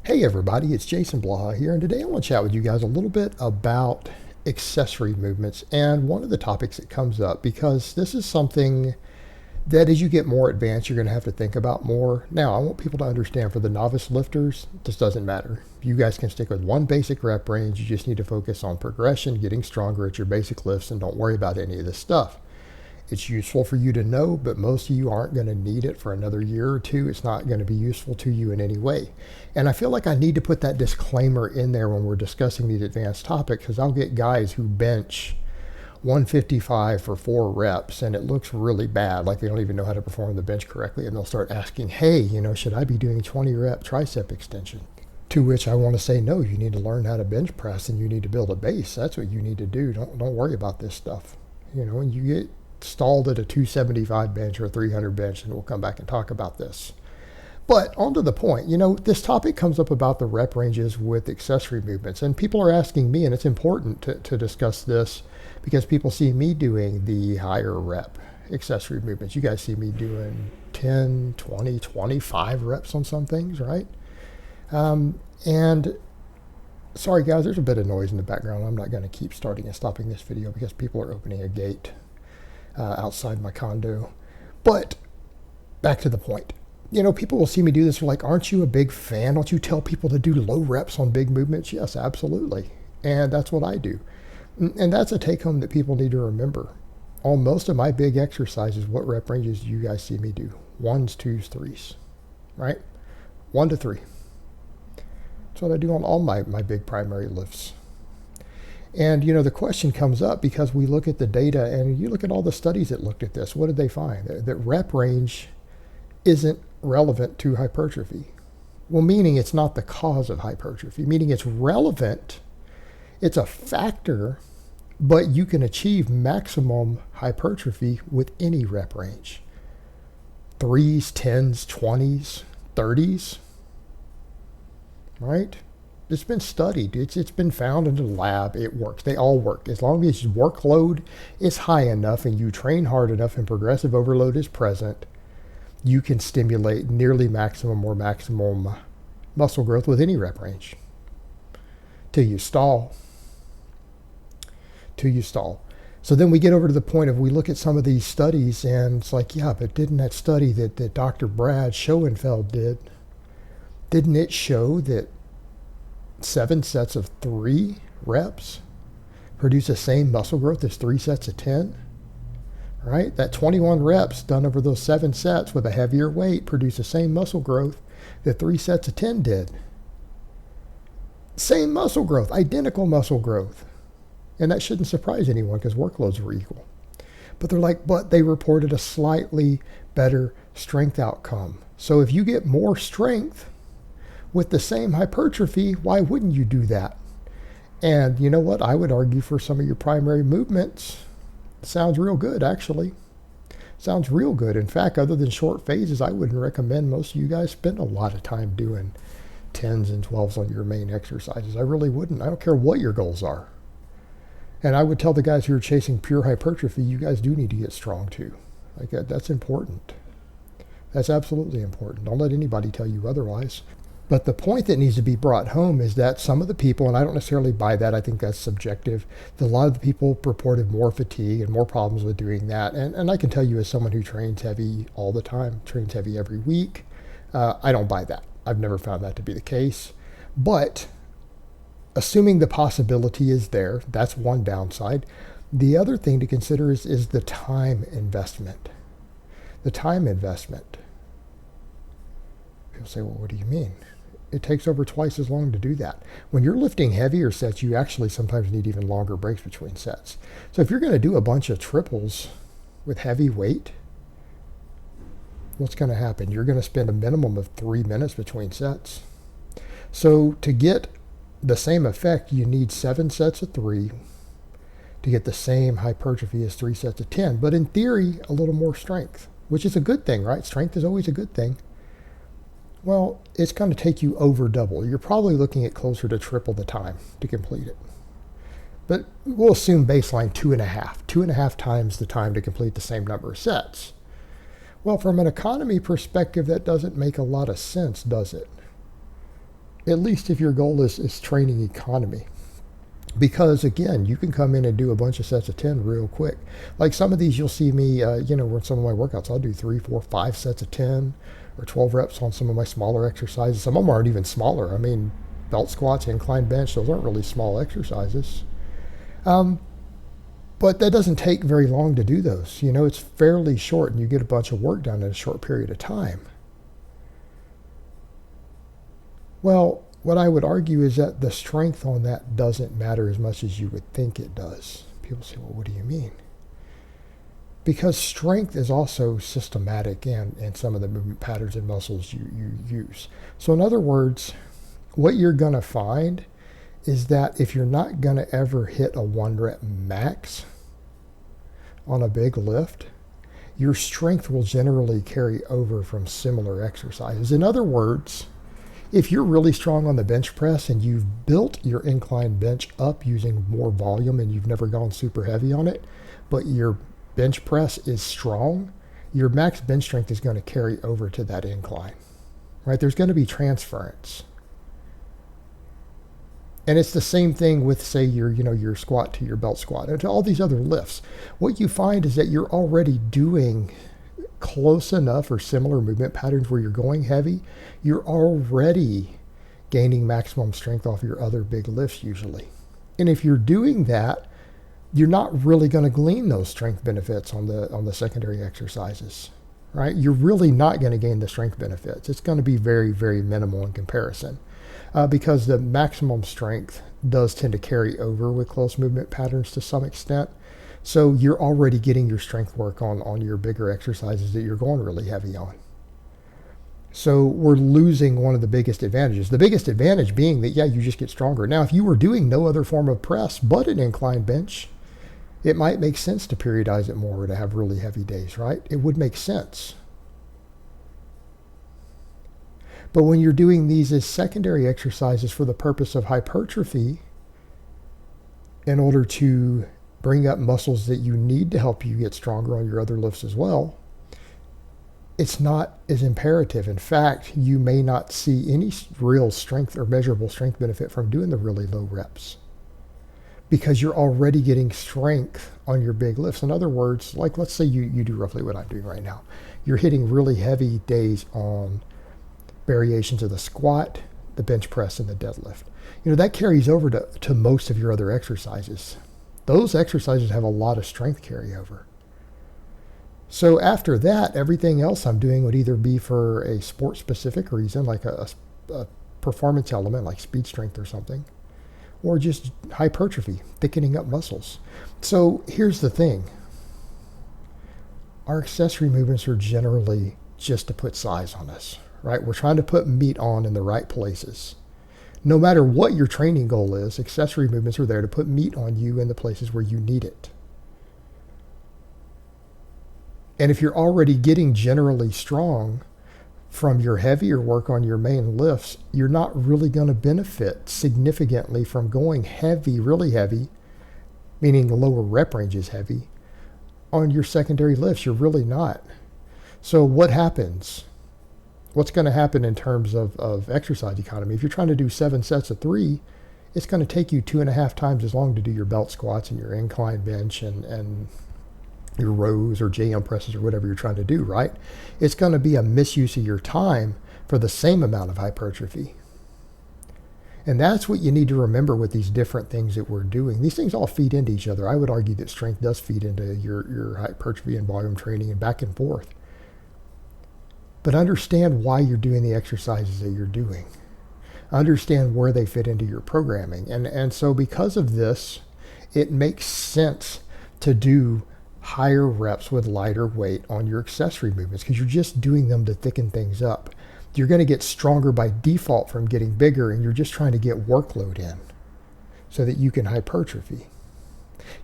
Hey everybody, it's Jason Blaha here, and today I want to chat with you guys a little bit about accessory movements and one of the topics that comes up because this is something that as you get more advanced, you're going to have to think about more. Now, I want people to understand for the novice lifters, this doesn't matter. You guys can stick with one basic rep range. You just need to focus on progression, getting stronger at your basic lifts, and don't worry about any of this stuff. It's useful for you to know, but most of you aren't going to need it for another year or two. It's not going to be useful to you in any way. And I feel like I need to put that disclaimer in there when we're discussing these advanced topics, because I'll get guys who bench 155 for 4 reps and it looks really bad, like they don't even know how to perform the bench correctly, and they'll start asking, hey, should I be doing 20 rep tricep extension? To which I want to say, no, you need to learn how to bench press and you need to build a base. That's what you need to do. Don't worry about this stuff. When you get stalled at a 275 bench or a 300 bench, and we'll come back and talk about this. But on to the point, this topic comes up about the rep ranges with accessory movements, and people are asking me, and it's important to discuss this because people see me doing the higher rep accessory movements. You guys see me doing 10, 20, 25 reps on some things, right? And sorry guys, there's a bit of noise in the background. I'm not going to keep starting and stopping this video because people are opening a gate outside my condo. But back to the point. People will see me do this. They're like, aren't you a big fan? Don't you tell people to do low reps on big movements? Yes, absolutely. And that's what I do. And that's a take home that people need to remember. On most of my big exercises, what rep ranges do you guys see me do? 1s, 2s, 3s, right? 1 to 3. That's what I do on all my big primary lifts. And, the question comes up because we look at the data and you look at all the studies that looked at this. What did they find? That rep range isn't relevant to hypertrophy. Well, meaning it's not the cause of hypertrophy, meaning it's relevant. It's a factor, but you can achieve maximum hypertrophy with any rep range. 3s, 10s, 20s, 30s, right? It's been studied. It's been found in the lab. It works. They all work. As long as workload is high enough and you train hard enough and progressive overload is present, you can stimulate nearly maximum or maximum muscle growth with any rep range. Till you stall. So then we get over to the point of we look at some of these studies and it's like, yeah, but didn't that study that Dr. Brad Schoenfeld didn't it show that 7 sets of 3 reps produce the same muscle growth as 3 sets of 10, right? That 21 reps done over those 7 sets with a heavier weight produce the same muscle growth that 3 sets of 10 did. Same muscle growth, identical muscle growth. And that shouldn't surprise anyone because workloads were equal. But they're like, but they reported a slightly better strength outcome. So if you get more strength with the same hypertrophy, why wouldn't you do that? And you know what? I would argue for some of your primary movements, it sounds real good, actually. Sounds real good. In fact, other than short phases, I wouldn't recommend most of you guys spend a lot of time doing 10s and 12s on your main exercises. I really wouldn't. I don't care what your goals are. And I would tell the guys who are chasing pure hypertrophy, you guys do need to get strong too. Like that's important. That's absolutely important. Don't let anybody tell you otherwise. But the point that needs to be brought home is that some of the people, and I don't necessarily buy that, I think that's subjective, that a lot of the people reported more fatigue and more problems with doing that. And I can tell you as someone who trains heavy all the time, trains heavy every week, I don't buy that. I've never found that to be the case. But assuming the possibility is there, that's one downside. The other thing to consider is the time investment. The time investment. People say, well, what do you mean? It takes over twice as long to do that. When you're lifting heavier sets, you actually sometimes need even longer breaks between sets. So if you're going to do a bunch of triples with heavy weight, what's going to happen? You're going to spend a minimum of 3 minutes between sets. So to get the same effect, you need 7 sets of 3 to get the same hypertrophy as 3 sets of 10. But in theory, a little more strength, which is a good thing, right? Strength is always a good thing. Well, it's going to take you over double. You're probably looking at closer to triple the time to complete it. But we'll assume baseline 2.5. 2.5 times the time to complete the same number of sets. Well, from an economy perspective, that doesn't make a lot of sense, does it? at least if your goal is training economy. Because again, you can come in and do a bunch of sets of 10 real quick. Like some of these, you'll see me, with some of my workouts, I'll do 3, 4, 5 sets of 10 or 12 reps on some of my smaller exercises. Some of them aren't even smaller. I mean, belt squats, incline bench, those aren't really small exercises. But that doesn't take very long to do those. It's fairly short and you get a bunch of work done in a short period of time. Well, what I would argue is that the strength on that doesn't matter as much as you would think it does. People say, well, what do you mean? Because strength is also systematic in some of the movement patterns and muscles you use. So in other words, what you're going to find is that if you're not going to ever hit a 1 rep max on a big lift, your strength will generally carry over from similar exercises. In other words, if you're really strong on the bench press and you've built your incline bench up using more volume and you've never gone super heavy on it, but your bench press is strong, your max bench strength is going to carry over to that incline, right? There's going to be transference. And it's the same thing with, say, your squat to your belt squat and to all these other lifts. What you find is that you're already doing close enough or similar movement patterns where you're going heavy. You're already gaining maximum strength off your other big lifts usually. And if you're doing that, you're not really going to glean those strength benefits on the secondary exercises, right? You're really not going to gain the strength benefits. It's going to be very, very minimal in comparison. Because the maximum strength does tend to carry over with close movement patterns to some extent. So you're already getting your strength work on your bigger exercises that you're going really heavy on. So we're losing one of the biggest advantages. The biggest advantage being that, you just get stronger. Now, if you were doing no other form of press but an incline bench, it might make sense to periodize it more, to have really heavy days, right? It would make sense. But when you're doing these as secondary exercises for the purpose of hypertrophy, in order to bring up muscles that you need to help you get stronger on your other lifts as well, it's not as imperative. In fact, you may not see any real strength or measurable strength benefit from doing the really low reps, because you're already getting strength on your big lifts. In other words, like let's say you do roughly what I'm doing right now. You're hitting really heavy days on variations of the squat, the bench press, and the deadlift. That carries over to most of your other exercises. Those exercises have a lot of strength carryover. So after that, everything else I'm doing would either be for a sport-specific reason, like a performance element, like speed strength or something, or just hypertrophy, thickening up muscles. So here's the thing. Our accessory movements are generally just to put size on us, right? We're trying to put meat on in the right places. No matter what your training goal is, accessory movements are there to put meat on you in the places where you need it. And if you're already getting generally strong from your heavier work on your main lifts, you're not really going to benefit significantly from going heavy, really heavy, meaning the lower rep range is heavy, on your secondary lifts. You're really not. So what happens? What's going to happen in terms of exercise economy? If you're trying to do 7 sets of 3, it's going to take you 2.5 times as long to do your belt squats and your incline bench and your rows or JM presses or whatever you're trying to do, right? It's going to be a misuse of your time for the same amount of hypertrophy. And that's what you need to remember with these different things that we're doing. These things all feed into each other. I would argue that strength does feed into your hypertrophy and volume training and back and forth. But understand why you're doing the exercises that you're doing. Understand where they fit into your programming. And so because of this, it makes sense to do higher reps with lighter weight on your accessory movements, because you're just doing them to thicken things up. You're going to get stronger by default from getting bigger, and you're just trying to get workload in so that you can hypertrophy.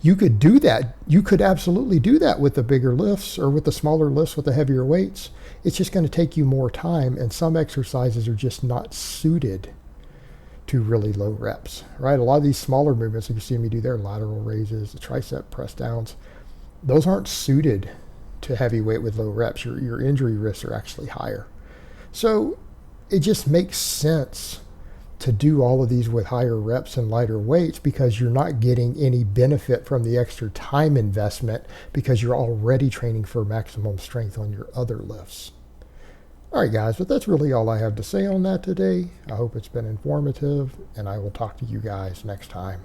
You could do that. You could absolutely do that with the bigger lifts or with the smaller lifts with the heavier weights. It's just going to take you more time, and some exercises are just not suited to really low reps, right? A lot of these smaller movements, like you see me do there, lateral raises, the tricep press downs, those aren't suited to heavy weight with low reps. Your injury risks are actually higher. So it just makes sense to do all of these with higher reps and lighter weights because you're not getting any benefit from the extra time investment because you're already training for maximum strength on your other lifts. All right, guys, but that's really all I have to say on that today. I hope it's been informative, and I will talk to you guys next time.